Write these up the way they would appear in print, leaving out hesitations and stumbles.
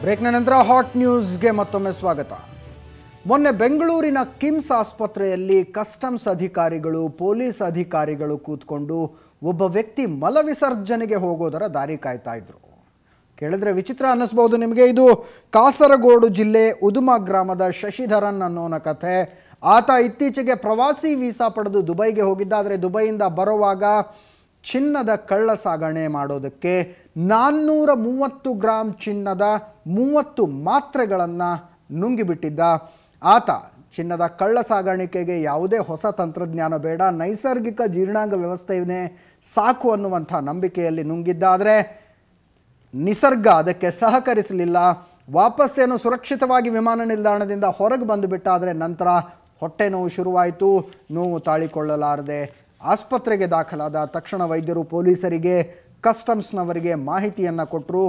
ಬ್ರೇಕ್ನ ನಂತರ ಹಾಟ್ ನ್ಯೂಸ್ಗೆ ಮತ್ತೊಮ್ಮೆ ಸ್ವಾಗತ. ಮೊನ್ನೆ ಬೆಂಗಳೂರಿನ ಕಿಮ್ಸ್ ಆಸ್ಪತ್ರೆಯಲ್ಲಿ ಕಸ್ಟಮ್ಸ್ ಅಧಿಕಾರಿಗಳು ಪೊಲೀಸ್ ಅಧಿಕಾರಿಗಳು ಕೂತ್ಕೊಂಡು ಒಬ್ಬ ವ್ಯಕ್ತಿ ಮಲವಿಸರ್ಜನೆಗೆ ಹೋಗೋದರ ದಾರಿ ಕಾಯ್ತಾ ಇದ್ರು. ಕೇಳಿದ್ರೆ ವಿಚಿತ್ರ ಅನ್ನಿಸ್ಬೋದು ನಿಮಗೆ. ಇದು ಕಾಸರಗೋಡು ಜಿಲ್ಲೆ ಉದುಮ ಗ್ರಾಮದ ಶಶಿಧರನ್ ಅನ್ನೋನ ಕಥೆ. ಆತ ಇತ್ತೀಚೆಗೆ ಪ್ರವಾಸಿ ವೀಸಾ ಪಡೆದು ದುಬೈಗೆ ಹೋಗಿದ್ದ. ಆದರೆ ದುಬೈಯಿಂದ ಬರುವಾಗ ಚಿನ್ನದ ಕಳ್ಳ ಸಾಗಣೆ ಮಾಡೋದಕ್ಕೆ 430 ಗ್ರಾಂ ಚಿನ್ನದ 30 ಮಾತ್ರೆಗಳನ್ನು ನುಂಗಿಬಿಟ್ಟಿದ್ದ. ಆತ ಚಿನ್ನದ ಕಳ್ಳ ಸಾಗಾಣಿಕೆಗೆ ಯಾವುದೇ ಹೊಸ ತಂತ್ರಜ್ಞಾನ ಬೇಡ, ನೈಸರ್ಗಿಕ ಜೀರ್ಣಾಂಗ ವ್ಯವಸ್ಥೆಯೇ ಸಾಕು ಅನ್ನುವಂಥ ನಂಬಿಕೆಯಲ್ಲಿ ನುಂಗಿದ್ದ. ಆದರೆ ನಿಸರ್ಗ ಅದಕ್ಕೆ ಸಹಕರಿಸಲಿಲ್ಲ. ವಾಪಸ್ಸೇನು ಸುರಕ್ಷಿತವಾಗಿ ವಿಮಾನ ನಿಲ್ದಾಣದಿಂದ ಹೊರಗೆ ಬಂದುಬಿಟ್ಟ. ಆದರೆ ನಂತರ ಹೊಟ್ಟೆ ನೋವು ಶುರುವಾಯಿತು. ನೋವು ತಾಳಿಕೊಳ್ಳಲಾರದೆ ಆಸ್ಪತ್ರೆಗೆ ದಾಖಲಾದ. ತಕ್ಷಣ ವೈದ್ಯರು ಪೊಲೀಸರಿಗೆ ಕಸ್ಟಮ್ಸ್ನವರಿಗೆ ಮಾಹಿತಿಯನ್ನು ಕೊಟ್ಟರು.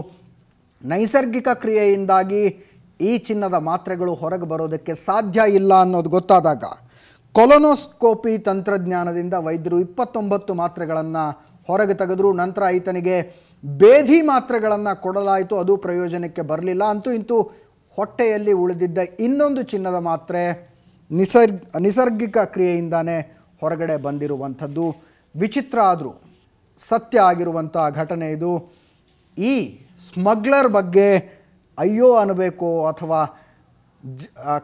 ನೈಸರ್ಗಿಕ ಕ್ರಿಯೆಯಿಂದಾಗಿ ಈ ಚಿನ್ನದ ಮಾತ್ರೆಗಳು ಹೊರಗೆ ಬರೋದಕ್ಕೆ ಸಾಧ್ಯ ಇಲ್ಲ ಅನ್ನೋದು ಗೊತ್ತಾದಾಗ ಕೊಲೊನೋಸ್ಕೋಪಿ ತಂತ್ರಜ್ಞಾನದಿಂದ ವೈದ್ಯರು 29 ಮಾತ್ರೆಗಳನ್ನು ಹೊರಗೆ ತೆಗೆದ್ರು. ನಂತರ ಈತನಿಗೆ ಬೇಧಿ ಮಾತ್ರೆಗಳನ್ನು ಕೊಡಲಾಯಿತು. ಅದು ಪ್ರಯೋಜನಕ್ಕೆ ಬರಲಿಲ್ಲ. ಅಂತೂ ಇಂತೂ ಹೊಟ್ಟೆಯಲ್ಲಿ ಉಳಿದಿದ್ದ ಇನ್ನೊಂದು ಚಿನ್ನದ ಮಾತ್ರೆ ನಿಸರ್ಗಿಕ ಕ್ರಿಯೆಯಿಂದಾನೇ ಹೊರಗಡೆ ಬಂದಿರುವಂಥದ್ದು. ವಿಚಿತ್ರ ಆದರೂ ಸತ್ಯ ಆಗಿರುವಂಥ ಘಟನೆ ಇದು. ಈ ಸ್ಮಗ್ಲರ್ ಬಗ್ಗೆ ಅಯ್ಯೋ ಅನ್ನಬೇಕೋ ಅಥವಾ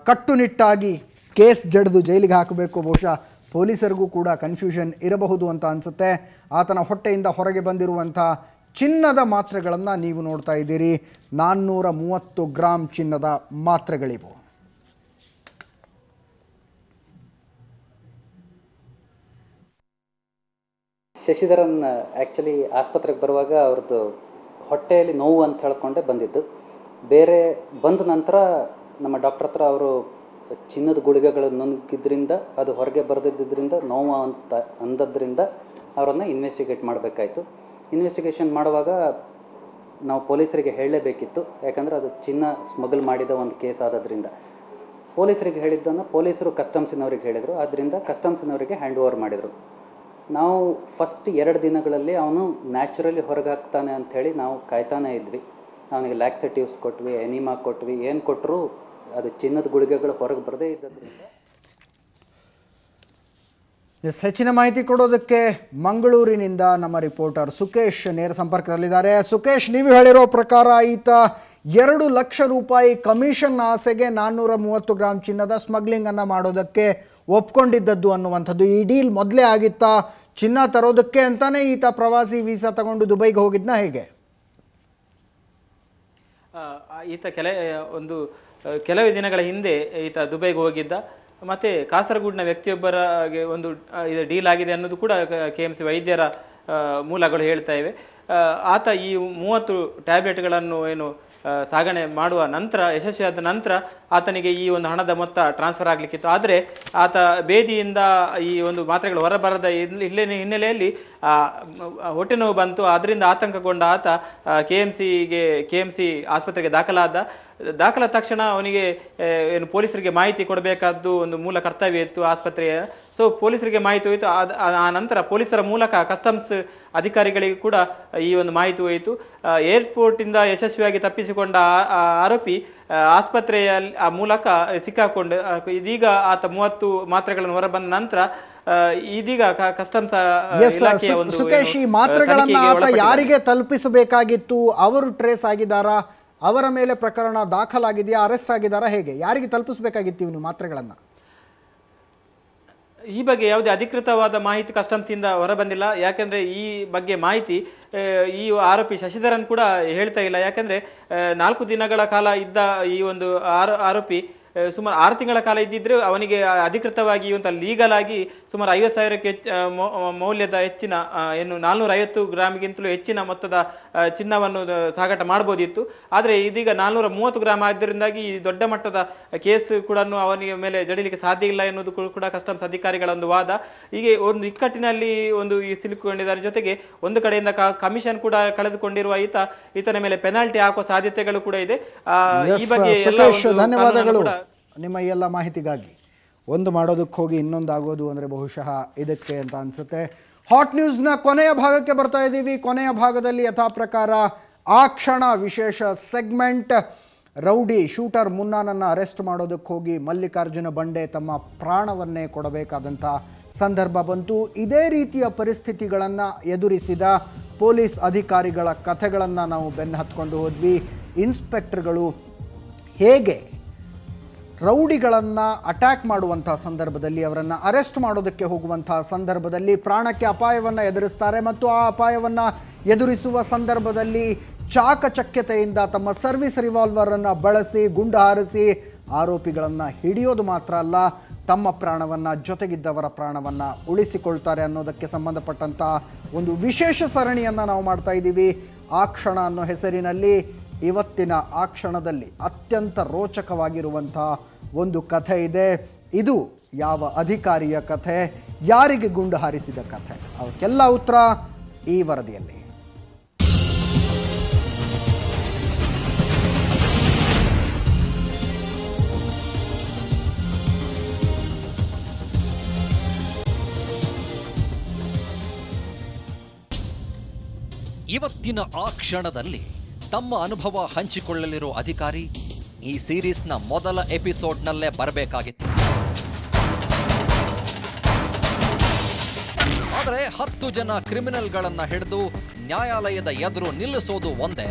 ಕಟ್ಟುನಿಟ್ಟಾಗಿ ಕೇಸ್ ಜಡಿದು ಜೈಲಿಗೆ ಹಾಕಬೇಕು, ಬಹುಶಃ ಪೊಲೀಸರಿಗೂ ಕೂಡ ಕನ್ಫ್ಯೂಷನ್ ಇರಬಹುದು ಅಂತ ಅನಿಸುತ್ತೆ. ಆತನ ಹೊಟ್ಟೆಯಿಂದ ಹೊರಗೆ ಬಂದಿರುವಂಥ ಚಿನ್ನದ ಮಾತ್ರೆಗಳನ್ನು ನೀವು ನೋಡ್ತಾ ಇದ್ದೀರಿ. 430 ಗ್ರಾಂ ಚಿನ್ನದ ಮಾತ್ರೆಗಳಿವು. ಶಶಿಧರನ್ ಆ್ಯಕ್ಚುಲಿ ಆಸ್ಪತ್ರೆಗೆ ಬರುವಾಗ ಅವ್ರದ್ದು ಹೊಟ್ಟೆಯಲ್ಲಿ ನೋವು ಅಂತ ಹೇಳ್ಕೊಂಡೆ ಬಂದಿದ್ದು. ಬೇರೆ ಬಂದ ನಂತರ ನಮ್ಮ ಡಾಕ್ಟರ್ ಹತ್ರ ಅವರು ಚಿನ್ನದ ಗುಳಿಗೆಗಳು ನುಂಗಿದ್ರಿಂದ ಅದು ಹೊರಗೆ ಬರೆದಿದ್ದರಿಂದ ನೋವು ಅಂತ ಅಂದದ್ರಿಂದ ಅವರನ್ನು ಇನ್ವೆಸ್ಟಿಗೇಟ್ ಮಾಡಬೇಕಾಯಿತು. ಇನ್ವೆಸ್ಟಿಗೇಷನ್ ಮಾಡುವಾಗ ನಾವು ಪೊಲೀಸರಿಗೆ ಹೇಳಲೇಬೇಕಿತ್ತು, ಯಾಕಂದರೆ ಅದು ಚಿನ್ನ ಸ್ಮಗಲ್ ಮಾಡಿದ ಒಂದು ಕೇಸ್ ಆದದ್ರಿಂದ. ಪೊಲೀಸರಿಗೆ ಹೇಳಿದ್ದನ್ನು ಪೊಲೀಸರು ಕಸ್ಟಮ್ಸಿನವ್ರಿಗೆ ಹೇಳಿದರು. ಆದ್ದರಿಂದ ಕಸ್ಟಮ್ಸಿನವರಿಗೆ ಹ್ಯಾಂಡ್ ಓವರ್ ಮಾಡಿದರು. ನಾವು ಫಸ್ಟ್ 2 ದಿನಗಳಲ್ಲಿ ಅವನು ನ್ಯಾಚುರಲಿ ಹೊರಗೆ ಹಾಕ್ತಾನೆ ಅಂಥೇಳಿ ನಾವು ಕಾಯ್ತಾನೆ ಇದ್ವಿ. ಅವನಿಗೆ ಲ್ಯಾಕ್ಸೆಟಿವ್ಸ್ ಕೊಟ್ವಿ, ಎನಿಮಾ ಕೊಟ್ವಿ, ಏನು ಕೊಟ್ಟರು ಅದು ಚಿನ್ನದ ಗುಳಿಗೆಗಳು ಹೊರಗೆ ಬರದೇ ಇದ್ದದ್ರಿಂದ. ಹೆಚ್ಚಿನ ಮಾಹಿತಿ ಕೊಡೋದಕ್ಕೆ ಮಂಗಳೂರಿನಿಂದ ನಮ್ಮ ರಿಪೋರ್ಟರ್ ಸುಕೇಶ್ ನೇರ ಸಂಪರ್ಕದಲ್ಲಿದ್ದಾರೆ. ಸುಕೇಶ್, ನೀವು ಹೇಳಿರೋ ಪ್ರಕಾರ ಈತ 2 ಲಕ್ಷ ರೂಪಾಯಿ ಕಮಿಷನ್ ಆಸೆಗೆ 430 ಗ್ರಾಂ ಚಿನ್ನದ ಸ್ಮಗ್ಲಿಂಗನ್ನು ಮಾಡೋದಕ್ಕೆ ಒಪ್ಕೊಂಡಿದ್ದದ್ದು ಅನ್ನುವಂಥದ್ದು. ಈ ಡೀಲ್ ಮೊದಲೇ ಆಗಿತ್ತಾ? ಚಿನ್ನ ತರೋದಕ್ಕೆ ಅಂತಾನೆ ಈತ ಪ್ರವಾಸಿ ವೀಸಾ ತಗೊಂಡು ದುಬೈಗೆ ಹೋಗಿದ್ನ ಹೇಗೆ? ಈತ ಕೆಲವೇ ದಿನಗಳ ಹಿಂದೆ ಈತ ದುಬೈಗೆ ಹೋಗಿದ್ದ. ಮತ್ತು ಕಾಸರಗೋಡಿನ ವ್ಯಕ್ತಿಯೊಬ್ಬರಿಗೆ ಒಂದು ಇದು ಡೀಲ್ ಆಗಿದೆ ಅನ್ನೋದು ಕೂಡ KMC ವೈದ್ಯರ ಮೂಲಗಳು ಹೇಳ್ತಾ ಇವೆ. ಆತ ಈ 30 ಟ್ಯಾಬ್ಲೆಟ್ಗಳನ್ನು ಏನು ಸಾಗಣೆ ಮಾಡುವ ನಂತರ, ಯಶಸ್ವಿಯಾದ ನಂತರ ಆತನಿಗೆ ಈ ಒಂದು ಹಣದ ಮೊತ್ತ ಟ್ರಾನ್ಸ್ಫರ್ ಆಗಲಿಕ್ಕಿತ್ತು. ಆದರೆ ಆತ ಬೇದಿಯಿಂದ ಈ ಒಂದು ಮಾತ್ರೆಗಳು ಹೊರಬರದ ಹಿನ್ನೆಲೆಯಲ್ಲಿ ಹೊಟ್ಟೆ ನೋವು ಬಂತು. ಅದರಿಂದ ಆತಂಕಗೊಂಡ ಆತ KMC ಆಸ್ಪತ್ರೆಗೆ ದಾಖಲಾದ ತಕ್ಷಣ ಅವನಿಗೆ ಏನು ಪೊಲೀಸರಿಗೆ ಮಾಹಿತಿ ಕೊಡಬೇಕಾದ್ದು ಒಂದು ಮೂಲ ಕರ್ತವ್ಯ ಇತ್ತು ಆಸ್ಪತ್ರೆಯ. ಸೊ ಪೊಲೀಸರಿಗೆ ಮಾಹಿತಿ ಹೋಯಿತು. ಆ ನಂತರ ಪೊಲೀಸರ ಮೂಲಕ ಕಸ್ಟಮ್ಸ್ ಅಧಿಕಾರಿಗಳಿಗೆ ಕೂಡ ಈ ಒಂದು ಮಾಹಿತಿ ಹೋಯಿತು. ಏರ್ಪೋರ್ಟಿಂದ ಯಶಸ್ವಿಯಾಗಿ ತಪ್ಪಿಸಿಕೊಂಡ ಆರೋಪಿ ಆಸ್ಪತ್ರೆಯ ಮೂಲಕ ಸಿಕ್ಕಾಕೊಂಡು ಇದೀಗ ಆತ 30 ಮಾತ್ರೆಗಳನ್ನು ಹೊರಬಂದ ನಂತರ ಇದೀಗ ಕಸ್ಟಮ್ಸ್ ಇಲಾಖೆಯ ಒಂದು ಸುಕೇಶ್, ಈ ಮಾತ್ರೆಗಳನ್ನು ಆತ ಯಾರಿಗೆ ತಲುಪಿಸಬೇಕಾಗಿತ್ತು? ಅವರು ಟ್ರೇಸ್ ಆಗಿದ್ದಾರಾ? ಅವರ ಮೇಲೆ ಪ್ರಕರಣ ದಾಖಲಾಗಿದೆಯಾ? ಅರೆಸ್ಟ್ ಆಗಿದ್ದಾರಾ? ಹೇಗೆ? ಯಾರಿಗೆ ತಲುಪಿಸಬೇಕಾಗಿತ್ತು ಇವನು ಮಾತ್ರೆಗಳನ್ನು? ಈ ಬಗ್ಗೆ ಯಾವುದೇ ಅಧಿಕೃತವಾದ ಮಾಹಿತಿ ಕಸ್ಟಮ್ಸಿಂದ ಹೊರಬಂದಿಲ್ಲ. ಯಾಕೆಂದರೆ ಈ ಬಗ್ಗೆ ಮಾಹಿತಿ ಈ ಆರೋಪಿ ಶಶಿಧರನ್ ಕೂಡ ಹೇಳ್ತಾ ಇಲ್ಲ. ಯಾಕೆಂದರೆ 4 ದಿನಗಳ ಕಾಲ ಇದ್ದ ಈ ಒಂದು ಆರೋಪಿ ಸುಮಾರು 6 ತಿಂಗಳ ಕಾಲ ಇದ್ದಿದ್ರೆ ಅವನಿಗೆ ಅಧಿಕೃತವಾಗಿ ಲೀಗಲ್ ಆಗಿ ಸುಮಾರು 50,000ಕ್ಕೆ ಮೌಲ್ಯದ ಹೆಚ್ಚಿನ ಏನು 450 ಗ್ರಾಮ್ಗಿಂತಲೂ ಹೆಚ್ಚಿನ ಮೊತ್ತದ ಚಿನ್ನವನ್ನು ಸಾಗಾಟ ಮಾಡ್ಬೋದಿತ್ತು. ಆದರೆ ಇದೀಗ 430 ಗ್ರಾಮ್ ಆದ್ದರಿಂದಾಗಿ ಈ ದೊಡ್ಡ ಮಟ್ಟದ ಕೇಸ್ ಕೂಡ ಅವನಿಗೆ ಮೇಲೆ ಜಡಿಲಿಕ್ಕೆ ಸಾಧ್ಯ ಇಲ್ಲ ಎನ್ನುವುದು ಕೂಡ ಕಸ್ಟಮ್ಸ್ ಅಧಿಕಾರಿಗಳ ಒಂದು ವಾದ. ಹೀಗೆ ಒಂದು ಇಕ್ಕಟ್ಟಿನಲ್ಲಿ ಸಿಲುಕಿಕೊಂಡಿದ್ದಾರೆ. ಜೊತೆಗೆ ಒಂದು ಕಡೆಯಿಂದ ಕಮಿಷನ್ ಕೂಡ ಕಳೆದುಕೊಂಡಿರುವ ಈತನ ಮೇಲೆ ಪೆನಾಲ್ಟಿ ಹಾಕುವ ಸಾಧ್ಯತೆಗಳು ಕೂಡ ಇದೆ. ಈ ಬಗ್ಗೆ ಧನ್ಯವಾದಗಳು ನಿಮ್ಮ ಎಲ್ಲ ಮಾಹಿತಿಗಾಗಿ. ಒಂದು ಮಾಡೋದಕ್ಕೆ ಹೋಗಿ ಇನ್ನೊಂದು ಆಗೋದು ಅಂದರೆ ಬಹುಶಃ ಇದಕ್ಕೆ ಅಂತ ಅನಿಸುತ್ತೆ. ಹಾಟ್ ನ್ಯೂಸ್ನ ಕೊನೆಯ ಭಾಗಕ್ಕೆ ಬರ್ತಾ ಇದ್ದೀವಿ. ಕೊನೆಯ ಭಾಗದಲ್ಲಿ ಯಥಾ ಪ್ರಕಾರ ಆ ಕ್ಷಣ ವಿಶೇಷ ಸೆಗ್ಮೆಂಟ್. ರೌಡಿ ಶೂಟರ್ ಮುನ್ನಾನನ್ನು ಅರೆಸ್ಟ್ ಮಾಡೋದಕ್ಕೆ ಹೋಗಿ ಮಲ್ಲಿಕಾರ್ಜುನ ಬಂಡೆ ತಮ್ಮ ಪ್ರಾಣವನ್ನೇ ಕೊಡಬೇಕಾದಂಥ ಸಂದರ್ಭ ಬಂತು. ಇದೇ ರೀತಿಯ ಪರಿಸ್ಥಿತಿಗಳನ್ನು ಎದುರಿಸಿದ ಪೊಲೀಸ್ ಅಧಿಕಾರಿಗಳ ಕಥೆಗಳನ್ನು ನಾವು ಬೆನ್ನು ಹತ್ಕೊಂಡು ಹೋದ್ವಿ. ಇನ್ಸ್ಪೆಕ್ಟರ್ಗಳು ಹೇಗೆ ರೌಡಿಗಳನ್ನು ಅಟ್ಯಾಕ್ ಮಾಡುವಂಥ ಸಂದರ್ಭದಲ್ಲಿ, ಅವರನ್ನು ಅರೆಸ್ಟ್ ಮಾಡೋದಕ್ಕೆ ಹೋಗುವಂಥ ಸಂದರ್ಭದಲ್ಲಿ ಪ್ರಾಣಕ್ಕೆ ಅಪಾಯವನ್ನು ಎದುರಿಸ್ತಾರೆ ಮತ್ತು ಆ ಅಪಾಯವನ್ನು ಎದುರಿಸುವ ಸಂದರ್ಭದಲ್ಲಿ ಚಾಕಚಕ್ಯತೆಯಿಂದ ತಮ್ಮ ಸರ್ವಿಸ್ ರಿವಾಲ್ವರನ್ನು ಬಳಸಿ ಗುಂಡು ಹಾರಿಸಿ ಆರೋಪಿಗಳನ್ನು ಹಿಡಿಯೋದು ಮಾತ್ರ ಅಲ್ಲ, ತಮ್ಮ ಪ್ರಾಣವನ್ನು, ಜೊತೆಗಿದ್ದವರ ಪ್ರಾಣವನ್ನು ಉಳಿಸಿಕೊಳ್ತಾರೆ ಅನ್ನೋದಕ್ಕೆ ಸಂಬಂಧಪಟ್ಟಂಥ ಒಂದು ವಿಶೇಷ ಸರಣಿಯನ್ನು ನಾವು ಮಾಡ್ತಾ ಇದ್ದೀವಿ. ಆ ಕ್ಷಣ ಅನ್ನೋ ಹೆಸರಿನಲ್ಲಿ ಇವತ್ತಿನ ಆ ಕ್ಷಣದಲ್ಲಿ ಅತ್ಯಂತ ರೋಚಕವಾಗಿರುವಂಥ ಒಂದು ಕಥೆ ಇದೆ. ಇದು ಯಾವ ಅಧಿಕಾರಿಯ ಕಥೆ, ಯಾರಿಗೆ ಗುಂಡು ಹಾರಿಸಿದ ಕಥೆ, ಅವಕ್ಕೆಲ್ಲ ಉತ್ತರ ಈ ವರದಿಯಲ್ಲಿ. ಇವತ್ತಿನ ಆ ಕ್ಷಣದಲ್ಲಿ ತಮ್ಮ ಅನುಭವ ಹಂಚಿಕೊಳ್ಳಲಿರೋ ಅಧಿಕಾರಿ ಈ ಸೀರೀಸ್ನ ಮೊದಲ ಎಪಿಸೋಡ್ನಲ್ಲೇ ಬರಬೇಕಾಗಿತ್ತು. ಆದರೆ 10 ಜನ ಕ್ರಿಮಿನಲ್ಗಳನ್ನ ಹಿಡಿದು ನ್ಯಾಯಾಲಯದ ಎದುರು ನಿಲ್ಲಿಸೋದು ಒಂದೇ,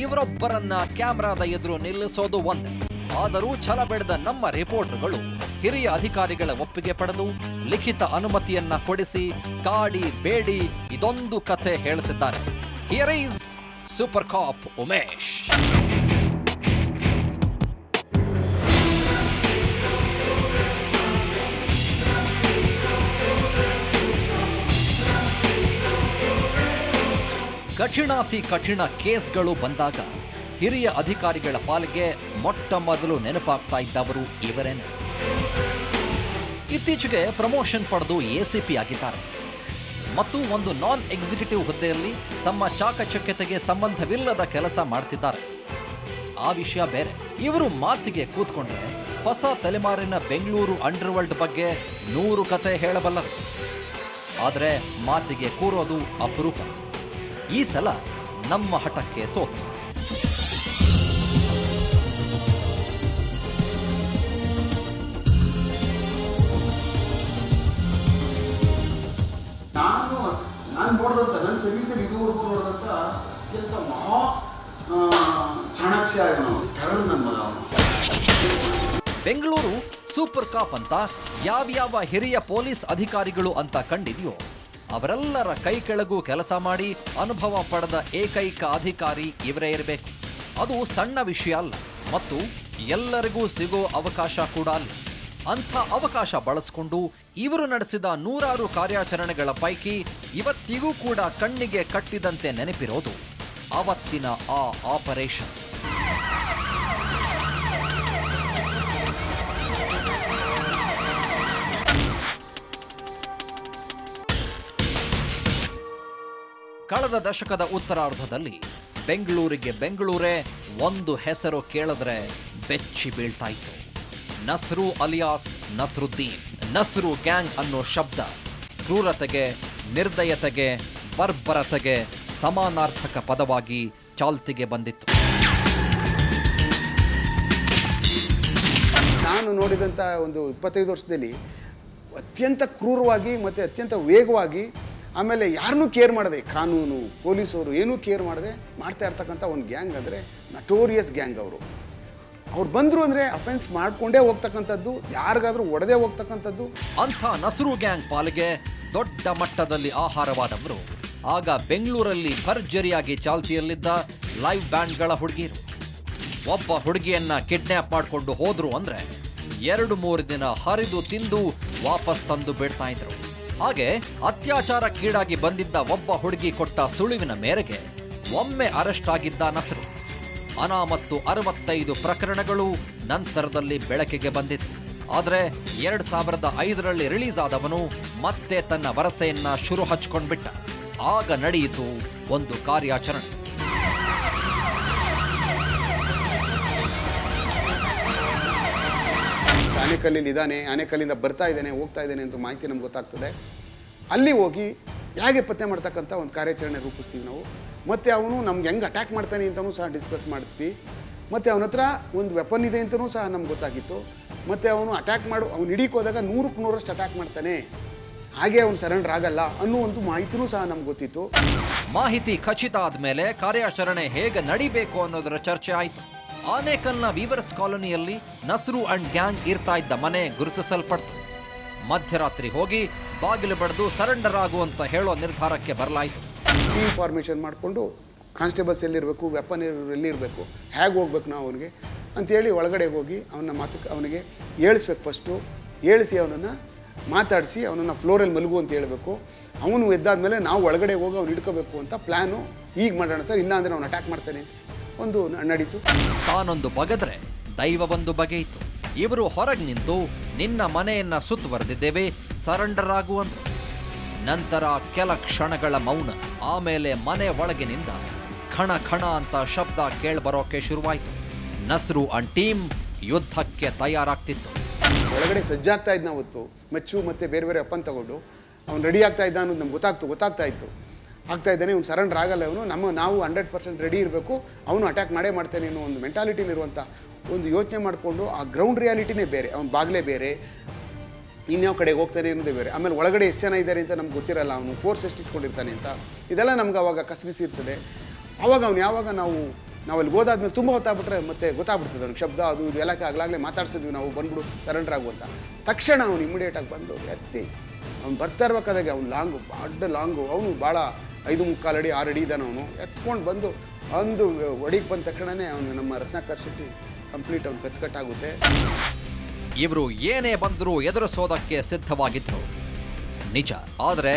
ಇವರೊಬ್ಬರನ್ನ ಕ್ಯಾಮ್ರಾದ ಎದುರು ನಿಲ್ಲಿಸೋದು ಒಂದೇ. ಆದರೂ ಛಲ ಬೆಳೆದ ನಮ್ಮ ರಿಪೋರ್ಟರ್ಗಳು ಹಿರಿಯ ಅಧಿಕಾರಿಗಳ ಒಪ್ಪಿಗೆ ಪಡೆದು ಲಿಖಿತ ಅನುಮತಿಯನ್ನ ಕೊಡಿಸಿ ಕಾಡಿ ಬೇಡಿ ಇದೊಂದು ಕಥೆ ಹೇಳಿಸಿದ್ದಾರೆ. ಹಿಯರ್ ಈಸ್ ಸೂಪರ್ ಕಾಪ್ ಉಮೇಶ್. ಕಠಿಣಾತಿ ಕಠಿಣ ಕೇಸ್ಗಳು ಬಂದಾಗ ಹಿರಿಯ ಅಧಿಕಾರಿಗಳ ಪಾಲಿಗೆ ಮೊಟ್ಟ ಮೊದಲು ನೆನಪಾಗ್ತಾ ಇದ್ದವರು ಇವರೇನೆ. ಇತ್ತೀಚೆಗೆ ಪ್ರಮೋಷನ್ ಪಡೆದು ACP ಆಗಿದ್ದಾರೆ ಮತ್ತು ಒಂದು ನಾನ್ ಎಕ್ಸಿಕ್ಯೂಟಿವ್ ಹುದ್ದೆಯಲ್ಲಿ ತಮ್ಮ ಚಾಕಚಕ್ಯತೆಗೆ ಸಂಬಂಧವಿಲ್ಲದ ಕೆಲಸ ಮಾಡ್ತಿದ್ದಾರೆ. ಆ ವಿಷಯ ಬೇರೆ. ಇವರು ಮಾತಿಗೆ ಕೂತ್ಕೊಂಡ್ರೆ ಹೊಸ ತಲೆಮಾರಿನ ಬೆಂಗಳೂರು ಅಂಡರ್ವರ್ಲ್ಡ್ ಬಗ್ಗೆ 100 ಕತೆ ಹೇಳಬಲ್ಲರು. ಆದರೆ ಮಾತಿಗೆ ಕೂರೋದು ಅಪರೂಪ. ಈ ಸಲ ನಮ್ಮ ಹಠಕ್ಕೆ ಸೋತು. ನಾನು ನೋಡಿದಂಥ ನನ್ನ ಸರ್ವಿಸಲ್ಲಿ ಇದುವರೆಗೂ ನೋಡಿದಂಥ ಅತ್ಯಂತ ಮಹಾ ಚಾಣಾಕ್ಷ ಟೆರರ್ ನಮ್ಮ ಬೆಂಗಳೂರು ಸೂಪರ್ ಕಾಪ್ ಅಂತ ಯಾವ್ಯಾವ ಹಿರಿಯ ಪೊಲೀಸ್ ಅಧಿಕಾರಿಗಳು ಅಂತ ಕಂಡಿದೆಯೋ ಅವರೆಲ್ಲರ ಕೈ ಕೆಳಗೂ ಕೆಲಸ ಮಾಡಿ ಅನುಭವ ಪಡೆದ ಏಕೈಕ ಅಧಿಕಾರಿ ಇವರೇ ಇರಬೇಕು. ಅದು ಸಣ್ಣ ವಿಷಯ ಅಲ್ಲ ಮತ್ತು ಎಲ್ಲರಿಗೂ ಸಿಗೋ ಅವಕಾಶ ಕೂಡ ಅಲ್ಲ. ಅಂಥ ಅವಕಾಶ ಬಳಸಿಕೊಂಡು ಇವರು ನಡೆಸಿದ 100 ಕಾರ್ಯಾಚರಣೆಗಳ ಪೈಕಿ ಇವತ್ತಿಗೂ ಕೂಡ ಕಣ್ಣಿಗೆ ಕಟ್ಟಿದಂತೆ ನೆನಪಿರೋದು ಆವತ್ತಿನ ಆ ಆಪರೇಷನ್. ಕಳೆದ ದಶಕದ ಉತ್ತರಾರ್ಧದಲ್ಲಿ ಬೆಂಗಳೂರೇ ಒಂದು ಹೆಸರು ಕೇಳಿದ್ರೆ ಬೆಚ್ಚಿ ಬೀಳ್ತಾ ಇತ್ತು. ನಸ್ರು ಅಲಿಯಾಸ್ ನಸ್ರುದ್ದೀನ್. ನಸ್ರು ಗ್ಯಾಂಗ್ ಅನ್ನೋ ಶಬ್ದ ಕ್ರೂರತೆಗೆ, ನಿರ್ದಯತೆಗೆ, ಬರ್ಬರತೆಗೆ ಸಮಾನಾರ್ಥಕ ಪದವಾಗಿ ಚಾಲ್ತಿಗೆ ಬಂದಿತ್ತು. ನಾನು ನೋಡಿದಂಥ ಒಂದು 25 ವರ್ಷದಲ್ಲಿ ಅತ್ಯಂತ ಕ್ರೂರವಾಗಿ ಮತ್ತು ಅತ್ಯಂತ ವೇಗವಾಗಿ, ಆಮೇಲೆ ಯಾರನ್ನೂ ಕೇರ್ ಮಾಡದೆ, ಕಾನೂನು ಪೊಲೀಸವರು ಏನೂ ಕೇರ್ ಮಾಡದೆ ಮಾಡ್ತಾ ಇರ್ತಕ್ಕಂಥ ಒಂದು ಗ್ಯಾಂಗ್ ಅಂದರೆ ನಟೋರಿಯಸ್ ಗ್ಯಾಂಗ್. ಅವ್ರು ಬಂದರು ಅಂದರೆ ಅಫೆನ್ಸ್ ಮಾಡಿಕೊಂಡೇ ಹೋಗ್ತಕ್ಕಂಥದ್ದು, ಯಾರಿಗಾದರೂ ಒಡೆದೇ ಹೋಗ್ತಕ್ಕಂಥದ್ದು. ಅಂಥ ನಸ್ರು ಗ್ಯಾಂಗ್ ಪಾಲಿಗೆ ದೊಡ್ಡ ಮಟ್ಟದಲ್ಲಿ ಆಹಾರವಾದವರು ಆಗ ಬೆಂಗಳೂರಲ್ಲಿ ಭರ್ಜರಿಯಾಗಿ ಚಾಲ್ತಿಯಲ್ಲಿದ್ದ ಲೈವ್ ಬ್ಯಾಂಡ್ಗಳ ಹುಡುಗಿರು. ಒಬ್ಬ ಹುಡುಗಿಯನ್ನ ಕಿಡ್ನ್ಯಾಪ್ ಮಾಡಿಕೊಂಡು ಹೋದ್ರು ಅಂದ್ರೆ 2-3 ದಿನ ಹರಿದು ತಿಂದು ವಾಪಸ್ ತಂದು ಬಿಡ್ತಾ ಇದ್ರು. ಹಾಗೆ ಅತ್ಯಾಚಾರಕ್ಕೀಡಾಗಿ ಬಂದಿದ್ದ ಒಬ್ಬ ಹುಡುಗಿ ಕೊಟ್ಟ ಸುಳಿವಿನ ಮೇರೆಗೆ ಒಮ್ಮೆ ಅರೆಸ್ಟ್ ಆಗಿದ್ದ ನಸ್ರು. ಅನಾಮತ್ತು 65 ಪ್ರಕರಣಗಳು ನಂತರದಲ್ಲಿ ಬೆಳಕಿಗೆ ಬಂದಿತ್ತು. ಆದರೆ 2005ರಲ್ಲಿ ರಿಲೀಸ್ ಆದವನು ಮತ್ತೆ ತನ್ನ ವರಸೆಯನ್ನ ಶುರು ಹಚ್ಕೊಂಡ್ಬಿಟ್ಟ. ಆಗ ನಡೆಯಿತು ಒಂದು ಕಾರ್ಯಾಚರಣೆ. ಆನೆಕಲ್ಲಿಲ್ಲಿ ಇದ್ದಾನೆ, ಆನೆಕಲ್ಲಿಂದ ಬರ್ತಾ ಇದ್ದಾನೆ, ಹೋಗ್ತಾ ಇದ್ದಾನೆ ಅಂತ ಮಾಹಿತಿ ನಮ್ಗೆ ಗೊತ್ತಾಗ್ತದೆ. ಅಲ್ಲಿ ಹೋಗಿ ಹೇಗೆ ಪತ್ತೆ ಮಾಡ್ತಕ್ಕಂಥ ಒಂದು ಕಾರ್ಯಾಚರಣೆ ರೂಪಿಸ್ತೀವಿ ನಾವು. ಮತ್ತು ಅವನು ನಮ್ಗೆ ಹೆಂಗೆ ಅಟ್ಯಾಕ್ ಮಾಡ್ತಾನೆ ಅಂತಲೂ ಸಹ ಡಿಸ್ಕಸ್ ಮಾಡ್ತೀವಿ. ಮತ್ತು ಅವನ ಹತ್ರ ಒಂದು ವೆಪನ್ ಇದೆ ಅಂತಲೂ ಸಹ ನಮ್ಗೆ ಗೊತ್ತಾಗಿತ್ತು. ಮತ್ತು ಅವನು ಅವ್ನು ಹಿಡೀಕ್ಕೆ ಹೋದಾಗ 100ಕ್ಕೆ 100ರಷ್ಟು ಅಟ್ಯಾಕ್ ಮಾಡ್ತಾನೆ, ಹಾಗೆ ಅವನು ಸರೆಂಡರ್ ಆಗಲ್ಲ ಅನ್ನೋ ಒಂದು ಮಾಹಿತಿನೂ ಸಹ ನಮ್ಗೆ ಗೊತ್ತಿತ್ತು. ಮಾಹಿತಿ ಖಚಿತ ಆದಮೇಲೆ ಕಾರ್ಯಾಚರಣೆ ಹೇಗೆ ನಡಿಬೇಕು ಅನ್ನೋದರ ಚರ್ಚೆ ಆಯಿತು. ಆನೇಕಲ್ನ ವೀವರ್ಸ್ ಕಾಲೋನಿಯಲ್ಲಿ ನಸ್ರು ಅಂಡ್ ಗ್ಯಾಂಗ್ ಇರ್ತಾ ಇದ್ದ ಮನೆ ಗುರುತಿಸಲ್ಪಡ್ತು. ಮಧ್ಯರಾತ್ರಿ ಹೋಗಿ ಬಾಗಿಲು ಬಡಿದು ಸರೆಂಡರ್ ಆಗುವಂತ ಹೇಳೋ ನಿರ್ಧಾರಕ್ಕೆ ಬರಲಾಯಿತು. ಟೀಮ್ ಫಾರ್ಮೇಷನ್ ಮಾಡಿಕೊಂಡು ಕಾನ್ಸ್ಟೇಬಲ್ಸ್ ಎಲ್ಲಿರಬೇಕು, ವೆಪನ್ ಎಲ್ಲಿರಬೇಕು, ಹೇಗೆ ಹೋಗ್ಬೇಕು ನಾವು ಅವನಿಗೆ ಅಂಥೇಳಿ ಒಳಗಡೆ ಹೋಗಿ ಅವನಿಗೆ ಏಳಿಸ್ಬೇಕು. ಫಸ್ಟು ಏಳಿಸಿ ಅವನನ್ನು ಮಾತಾಡಿಸಿ ಅವನನ್ನು ಫ್ಲೋರಲ್ಲಿ ಮಲಗು ಅಂತ ಹೇಳಬೇಕು. ಅವನು ಎದ್ದಾದ್ಮೇಲೆ ನಾವು ಒಳಗಡೆ ಹೋಗಿ ಅವ್ನು ಹಿಡ್ಕೋಬೇಕು ಅಂತ ಪ್ಲ್ಯಾನು. ಈಗ ಮಾಡೋಣ ಸರ್, ಇಲ್ಲ ಅಂದರೆ ಅವನು ಅಟ್ಯಾಕ್ ಮಾಡ್ತಾನೆ ಅಂತ ಒಂದು ನಡೀತು. ತಾನೊಂದು ಬಗೆದ್ರೆ ದೈವವೊಂದು ಬಗೆಯಿತು. ಇವರು ಹೊರಗೆ ನಿಂತು ನಿನ್ನ ಮನೆಯನ್ನ ಸುತ್ತುವರೆದಿದ್ದೇವೆ, ಸರೆಂಡರ್ ಆಗುವಂದ್ರು. ನಂತರ ಕೆಲ ಕ್ಷಣಗಳ ಮೌನ, ಆಮೇಲೆ ಮನೆ ಒಳಗಿನಿಂದ ಖಣ ಖಣ ಅಂತ ಶಬ್ದ ಕೇಳ್ಬರೋಕೆ ಶುರುವಾಯಿತು. ನಸ್ರು ಅಂಡ್ ಟೀಮ್ ಯುದ್ಧಕ್ಕೆ ತಯಾರಾಗ್ತಿತ್ತು. ಒಳಗಡೆ ಸಜ್ಜಾಗ್ತಾ ಇದ್ದ ಅವತ್ತು ಮೆಚ್ಚು ಮತ್ತು ಬೇರೆ ಬೇರೆ ಅಪ್ಪನ್ ತಗೊಂಡು ಅವ್ನು ರೆಡಿ ಆಗ್ತಾ ಇದ್ದ ಅನ್ನೋದು ನಮ್ಗೆ ಗೊತ್ತಾಗ್ತಾ ಇತ್ತು. ಆಗ್ತಾ ಇದ್ದಾನೆ, ಅವ್ನು ಸರೆಂಡರ್ ಆಗಲ್ಲ, ನಾವು 100% ರೆಡಿ ಇರಬೇಕು, ಅವನು ಅಟ್ಯಾಕ್ ಮಾಡ್ತಾನೆ ಅನ್ನೋ ಒಂದು ಮೆಂಟಾಲಿಟಿಲಿರುವಂಥ ಒಂದು ಯೋಚನೆ ಮಾಡಿಕೊಂಡು ಆ ಗ್ರೌಂಡ್ ರಿಯಾಲಿಟಿನೇ ಬೇರೆ, ಅವ್ನು ಬಾಗಿಲೇ ಬೇರೆ, ಇನ್ಯಾವ ಕಡೆಗೆ ಹೋಗ್ತಾನೆ ಅನ್ನೋದೇ ಬೇರೆ. ಆಮೇಲೆ ಒಳಗಡೆ ಎಷ್ಟು ಜನ ಇದ್ದಾರೆ ಅಂತ ನಮ್ಗೆ ಗೊತ್ತಿರಲ್ಲ, ಅವನು ಫೋರ್ಸ್ ಎಷ್ಟು ಇಟ್ಕೊಂಡಿರ್ತಾನೆ ಅಂತ ಇದೆಲ್ಲ ನಮ್ಗೆ ಅವಾಗ ಕಸಬಿಸಿರ್ತದೆ. ಆವಾಗ ಅವ್ನು ಯಾವಾಗ ನಾವು ಅಲ್ಲಿ ಹೋದಾದ್ಮೇಲೆ ತುಂಬ ಹೊತ್ತಾಗ್ಬಿಟ್ರೆ ಮತ್ತೆ ಗೊತ್ತಾಗ್ಬಿಡ್ತದೆ ಅವ್ನಿಗೆ ಶಬ್ದ ಅದು ಇದು ಎಲ್ಲ ಆಗ್ಲಾಗಲೇ ಮಾತಾಡ್ಸಿದ್ವಿ ನಾವು, ಬಂದ್ಬಿಡು ಸರೆಂಡರ್ ಆಗುವಂತ. ತಕ್ಷಣ ಅವನು ಇಮಿಡಿಯೇಟಾಗಿ ಬಂದು ಎತ್ತಿ ಅವ್ನು ಬರ್ತಾ ಇರ್ಬೇಕಾದಾಗೆ ಅವ್ನು ಲಾಂಗು ಅವನು ಭಾಳ 5.75 ಅಡಿ 6 ಅಡಿ ಇದ್ದಾನೆ. ಅವನು ಎತ್ಕೊಂಡು ಬಂದು ಒಂದು ಒಡಿಗೆ ಬಂದ ತಕ್ಷಣವೇ ಅವನು ನಮ್ಮ ರತ್ನಾಕರ್ ಶೆಟ್ಟಿ ಕಂಪ್ಲೀಟ್ ಅವ್ನು ಕಟ್ಟಾಗುತ್ತೆ. ಇವರು ಏನೇ ಬಂದರೂ ಎದುರಿಸೋದಕ್ಕೆ ಸಿದ್ಧವಾಗಿದ್ರು ನಿಜ. ಆದರೆ